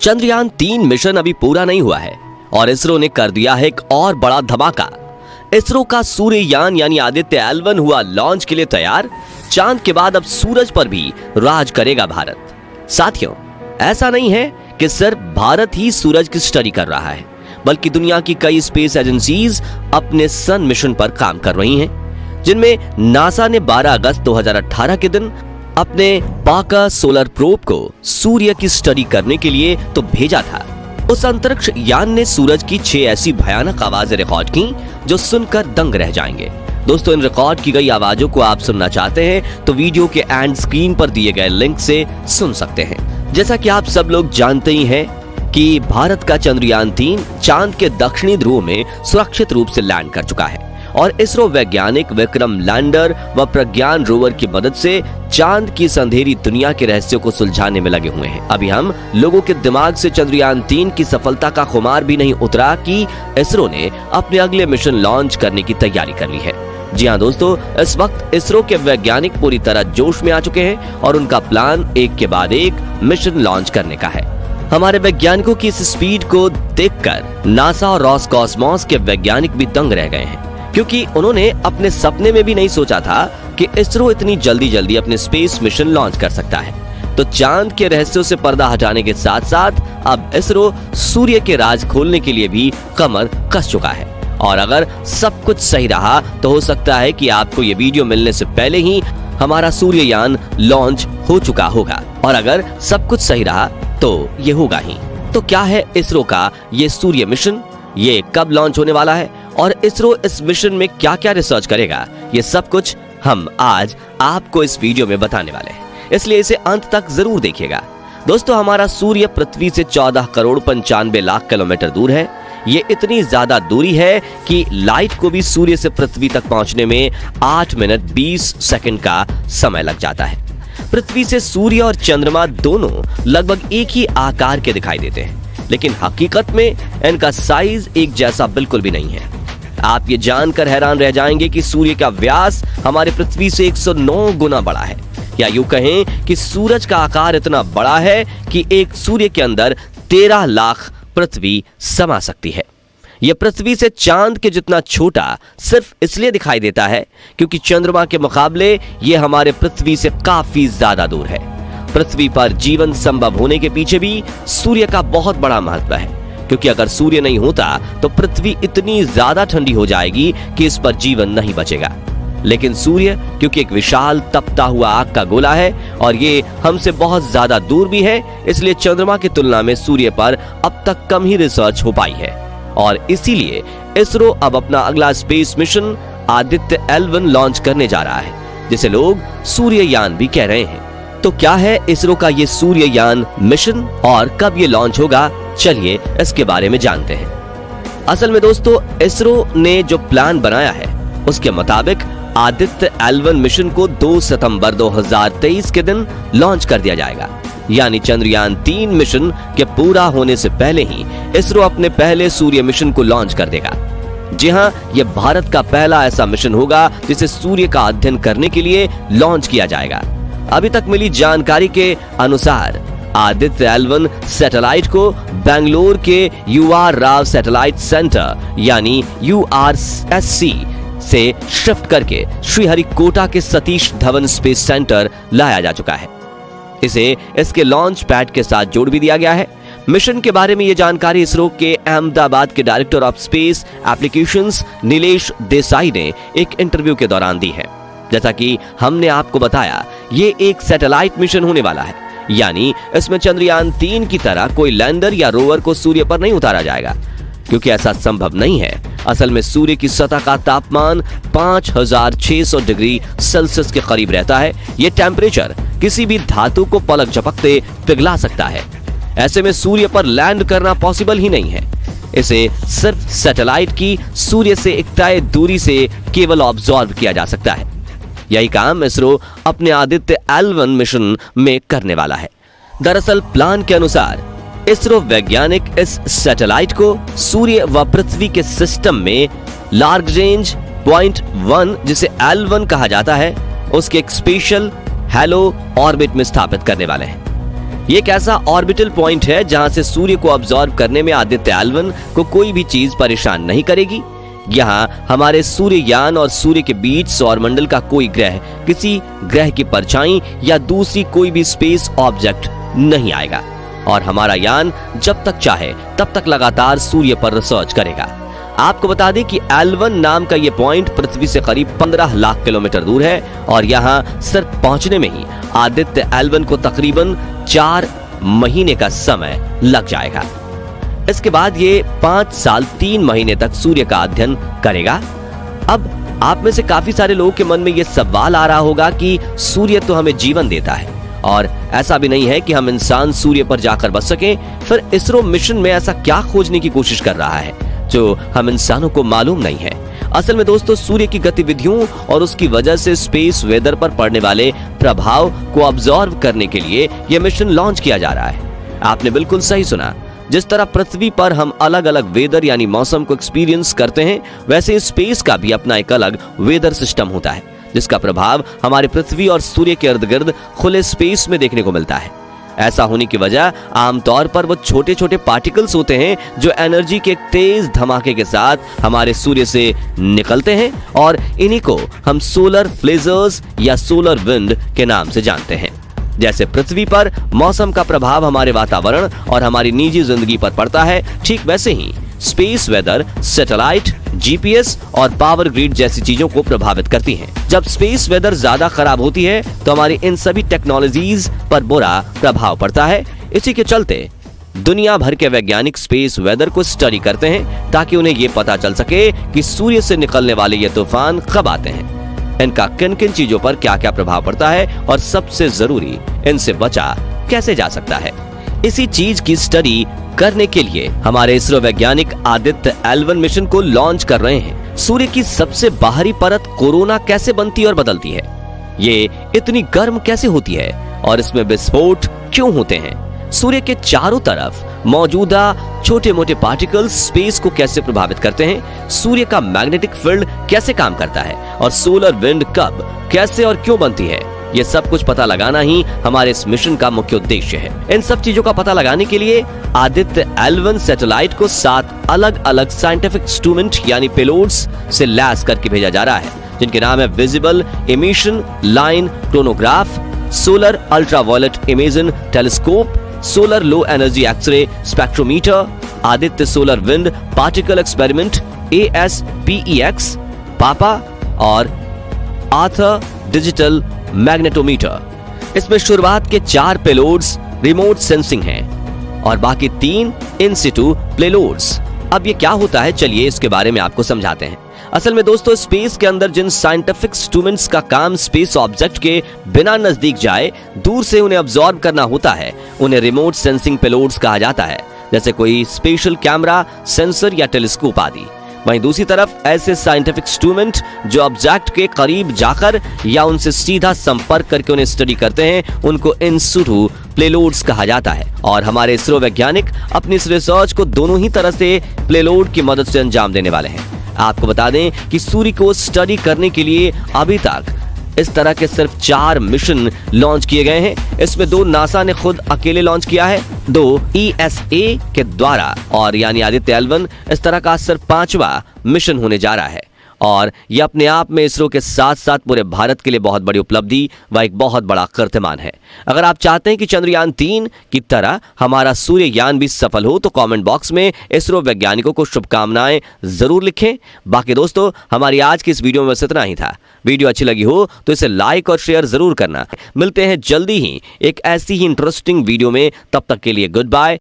Chandrayaan-3 mission अभी पूरा नहीं हुआ है और इसरो ने कर दिया है एक और बड़ा धमाका। इसरो का सूर्ययान यानी आदित्य L1 हुआ लॉन्च के लिए तैयार। चांद के बाद अब सूरज पर भी राज करेगा भारत। साथियों, ऐसा नहीं है कि सिर्फ भारत ही सूरज की स्टडी कर रहा है, बल्कि दुनिया की कई स्पेस एजेंसीज अपने सन मिशन पर काम कर रही हैं, जिनमें नासा ने 12 अगस्त 2018 के दिन अपने पाका सोलर प्रोब को सूर्य की स्टडी करने के लिए तो भेजा था। उस अंतरिक्ष यान ने सूरज की 6 ऐसी भयानक आवाजें रिकॉर्ड की जो सुनकर दंग रह जाएंगे। दोस्तों, इन रिकॉर्ड की गई आवाजों को आप सुनना चाहते हैं तो वीडियो के एंड स्क्रीन पर दिए गए लिंक से सुन सकते हैं। जैसा कि आप सब लोग जानते ही हैं कि भारत का चंद्रयान-3 चांद के दक्षिणी ध्रुव में सुरक्षित रूप से लैंड कर चुका है और इसरो वैज्ञानिक विक्रम लैंडर व प्रज्ञान रोवर की मदद से चांद की अंधेरी दुनिया के रहस्यों को सुलझाने में लगे हुए हैं। अभी हम लोगों के दिमाग से चंद्रयान-3 की सफलता का खुमार भी नहीं उतरा कि इसरो ने अपने अगले मिशन लॉन्च करने की तैयारी कर ली है। जी हाँ दोस्तों, इस वक्त इसरो के वैज्ञानिक पूरी तरह जोश में आ चुके हैं और उनका प्लान एक के बाद एक मिशन लॉन्च करने का है। हमारे वैज्ञानिकों की इस स्पीड को देखकर नासा और रॉसकॉस्मॉस के वैज्ञानिक भी दंग रह गए हैं, क्योंकि उन्होंने अपने सपने में भी नहीं सोचा था कि इसरो इतनी जल्दी अपने स्पेस मिशन लॉन्च कर सकता है। तो चांद के रहस्यों से पर्दा हटाने के साथ साथ अब इसरो सूर्य के राज खोलने के लिए भी कमर कस चुका है। और अगर सब कुछ सही रहा तो हो सकता है कि आपको ये वीडियो मिलने से पहले ही हमारा सूर्ययान लॉन्च हो चुका होगा। और अगर सब कुछ सही रहा तो ये होगा ही। तो क्या है इसरो का ये सूर्य मिशन, ये कब लॉन्च होने वाला है और इसरो इस मिशन में क्या क्या रिसर्च करेगा, ये सब कुछ हम आज आपको इस वीडियो में बताने वाले हैं, इसलिए इसे अंत तक जरूर देखिएगा। दोस्तों, हमारा सूर्य पृथ्वी से 14 करोड़ 95 लाख किलोमीटर दूर है। ये इतनी ज्यादा दूरी है कि लाइट को भी सूर्य से पृथ्वी तक पहुंचने में 8 मिनट 20 सेकंड का समय लग जाता है। पृथ्वी से सूर्य और चंद्रमा दोनों लगभग एक ही आकार के दिखाई देते हैं, लेकिन हकीकत में इनका साइज एक जैसा बिल्कुल भी नहीं है। आप ये जानकर हैरान रह जाएंगे कि सूर्य का व्यास हमारे पृथ्वी से 109 गुना बड़ा है, या यूं कहें कि सूरज का आकार इतना बड़ा है कि एक सूर्य के अंदर 13 लाख पृथ्वी समा सकती है। यह पृथ्वी से चांद के जितना छोटा सिर्फ इसलिए दिखाई देता है क्योंकि चंद्रमा के मुकाबले यह हमारे पृथ्वी से काफी ज्यादा दूर है। पृथ्वी पर जीवन संभव होने के पीछे भी सूर्य का बहुत बड़ा महत्व है, क्योंकि अगर सूर्य नहीं होता तो पृथ्वी इतनी ज्यादा ठंडी हो जाएगी कि इस पर जीवन नहीं बचेगा। लेकिन सूर्य क्योंकि एक विशाल तपता हुआ आग का गोला है और ये हमसे बहुत ज्यादा दूर भी है, इसलिए चंद्रमा की तुलना में सूर्य पर अब तक कम ही रिसर्च हो पाई है। और इसीलिए इसरो अब अपना अगला space mission Aditya L1 launch करने जा रहा है, जिसे लोग सूर्ययान भी कह रहे हैं। तो क्या है इसरो का ये सूर्ययान मिशन और कब ये लॉन्च होगा, चलिए इसके बारे में जानते हैं। असल में दोस्तों, इसरो ने जो प्लान बनाया है उसके मुताबिक आदित्य L1 मिशन को 2 सितंबर 2023 के दिन लॉन्च कर दिया जाएगा। यानी चंद्रयान-3 मिशन के पूरा होने से पहले ही इसरो अपने पहले सूर्य मिशन को लॉन्च कर देगा। जी हां, यह भारत का पहला ऐसा मिशन होगा जिसे सूर्य का अध्ययन करने के लिए लॉन्च किया जाएगा। अभी तक मिली जानकारी के अनुसार आदित्य L1 सैटेलाइट को बेंगलोर के UR राव सैटेलाइट सेंटर यानी URSC से शिफ्ट करके श्रीहरिकोटा के सतीश धवन स्पेस सेंटर लाया जा चुका है। इसे इसके लॉन्च पैड के साथ जोड़ भी दिया गया है। मिशन के बारे में यह जानकारी इसरो के अहमदाबाद के director of space applications Nilesh Desai ने एक इंटरव्यू के दौरान दी है। जैसा कि हमने आपको बताया, ये एक सैटेलाइट मिशन होने वाला है, यानी इसमें चंद्रयान-3 की तरह कोई लैंडर या रोवर को सूर्य पर नहीं उतारा जाएगा, क्योंकि ऐसा संभव नहीं है। असल में सूर्य की सतह का तापमान 5600 डिग्री सेल्सियस के करीब रहता है। यह टेम्परेचर किसी भी धातु को पलक झपकते पिघला सकता है। ऐसे में सूर्य पर लैंड करना पॉसिबल ही नहीं है। इसे सिर्फ सैटेलाइट की सूर्य से एक तय दूरी से केवल ऑब्जॉर्व किया जा सकता है। यही काम इसरो अपने आदित्य L1 मिशन में करने वाला है। दरअसल प्लान के अनुसार इसरो वैज्ञानिक इस सैटेलाइट को सूर्य व पृथ्वी के सिस्टम में लार्गरेंज पॉइंट 1 जिसे L1 कहा जाता है, उसके एक स्पेशल हैलो ऑर्बिट में स्थापित करने वाले हैं। ये एक ऐसा ऑर्बिटल पॉइंट है जहां से सूर्य को ऑब्जॉर्व करने में आदित्य एल1 को कोई भी चीज परेशान नहीं करेगी। यहाँ हमारे सूर्ययान और सूर्य के बीच सौरमंडल का कोई ग्रह, किसी ग्रह की परछाई या दूसरी कोई भी स्पेस ऑब्जेक्ट नहीं आएगा और हमारा यान जब तक चाहे तब तक लगातार सूर्य पर रिसर्च करेगा। आपको बता दें कि एल1 नाम का यह पॉइंट पृथ्वी से करीब 15 लाख किलोमीटर दूर है और यहाँ सिर्फ पहुंचने में ही आदित्य एल1 को तकरीबन 4 महीने का समय लग जाएगा। इसके बाद ये 5 साल 3 महीने तक सूर्य का अध्ययन करेगा। अब आप में से काफी सारे लोगों के मन में ये सवाल आ रहा होगा कि सूर्य तो हमें जीवन देता है और ऐसा भी नहीं है कि हम इंसान सूर्य पर जाकर बस सकें, फिर इसरो मिशन में ऐसा क्या खोजने की कोशिश कर रहा है जो हम इंसानों को मालूम नहीं है। असल में दोस्तों, सूर्य की गतिविधियों और उसकी वजह से स्पेस वेदर पर पड़ने वाले प्रभाव को ऑब्जर्व करने के लिए यह मिशन लॉन्च किया जा रहा है। आपने बिल्कुल सही सुना, जिस तरह पृथ्वी पर हम अलग अलग वेदर यानी मौसम को एक्सपीरियंस करते हैं, वैसे स्पेस का भी अपना एक अलग वेदर सिस्टम होता है जिसका प्रभाव हमारे पृथ्वी और सूर्य के इर्द गिर्द खुले स्पेस में देखने को मिलता है। ऐसा होने की वजह आमतौर पर वो छोटे छोटे पार्टिकल्स होते हैं जो एनर्जी के एक तेज धमाके के साथ हमारे सूर्य से निकलते हैं और इन्हीं को हम सोलर ब्लेजर्स या सोलर विंड के नाम से जानते हैं। जैसे पृथ्वी पर मौसम का प्रभाव हमारे वातावरण और हमारी निजी जिंदगी पर पड़ता है, ठीक वैसे ही स्पेस वेदर सैटेलाइट, जीपीएस और पावर ग्रिड जैसी चीजों को प्रभावित करती हैं। जब स्पेस वेदर ज्यादा खराब होती है तो हमारी इन सभी टेक्नोलॉजीज पर बुरा प्रभाव पड़ता है। इसी के चलते दुनिया भर के वैज्ञानिक स्पेस वेदर को स्टडी करते हैं ताकि उन्हें ये पता चल सके कि सूर्य से निकलने वाले ये तूफान कब आते हैं, इनका किन किन चीजों पर क्या क्या प्रभाव पड़ता है और सबसे जरूरी इनसे बचा कैसे जा सकता है। इसी चीज की स्टडी करने के लिए हमारे इसरो वैज्ञानिक आदित्य एल1 मिशन को लॉन्च कर रहे हैं। सूर्य की सबसे बाहरी परत कोरोना कैसे बनती और बदलती है, ये इतनी गर्म कैसे होती है और इसमें विस्फोट क्यों होते हैं, सूर्य के चारों तरफ मौजूदा छोटे मोटे पार्टिकल्स स्पेस को कैसे प्रभावित करते हैं, सूर्य का मैग्नेटिक फील्ड कैसे काम करता है और सोलर विंड कब, कैसे और क्यों बनती है, ये सब कुछ पता लगाना ही हमारे इस मिशन का मुख्य उद्देश्य है। इन सब चीजों का पता लगाने के लिए आदित्य एल1 सैटेलाइट को 7 अलग अलग साइंटिफिक इंस्ट्रूमेंट यानी पेलोड्स से लैस करके भेजा जा रहा है, जिनके नाम है visible emission line coronagraph, solar ultraviolet imaging telescope, solar low energy X ray spectrometer, Aditya solar wind particle experiment ASPEX, PAPA और आर्थर डिजिटल मैग्नेटोमीटर। इसमें शुरुआत के 4 पेलोड्स रिमोट सेंसिंग हैं और बाकी 3 इन सिटू पेलोड्स। अब ये क्या होता है, चलिए इसके बारे में आपको समझाते हैं। असल में दोस्तों, स्पेस के अंदर जिन साइंटिफिक इंस्ट्रूमेंट्स का काम स्पेस ऑब्जेक्ट के बिना नजदीक जाए दूर से उन्हें ऑब्जर्व करना होता है, उन्हें रिमोट सेंसिंग पेलोड्स कहा जाता है, जैसे कोई स्पेशल कैमरा, सेंसर या टेलीस्कोप आदि। वहीं दूसरी तरफ ऐसे साइंटिफिक इंस्ट्रूमेंट जो ऑब्जेक्ट के करीब जाकर या उनसे सीधा संपर्क करके उन्हें स्टडी करते हैं, उनको इन सिटू पेलोड्स कहा जाता है। और हमारे इसरो वैज्ञानिक अपनी इस रिसर्च को दोनों ही तरह से पेलोड की मदद से अंजाम देने वाले हैं। आपको बता दें कि सूर्य को स्टडी करने के लिए अभी तक इस तरह के सिर्फ 4 मिशन लॉन्च किए गए हैं। इसमें 2 नासा ने खुद अकेले लॉन्च किया है, 2 ESA के द्वारा, और यानी आदित्य एल1 इस तरह का सिर्फ 5वां मिशन होने जा रहा है। और यह अपने आप में इसरो के साथ साथ पूरे भारत के लिए बहुत बड़ी उपलब्धि व एक बहुत बड़ा कीर्तिमान है। अगर आप चाहते हैं कि चंद्रयान 3 की तरह हमारा सूर्ययान भी सफल हो तो कमेंट बॉक्स में इसरो वैज्ञानिकों को शुभकामनाएं जरूर लिखें। बाकी दोस्तों, हमारी आज की इस वीडियो में बस इतना ही था। वीडियो अच्छी लगी हो तो इसे लाइक और शेयर जरूर करना। मिलते हैं जल्दी ही एक ऐसी ही इंटरेस्टिंग वीडियो में, तब तक के लिए गुड बाय।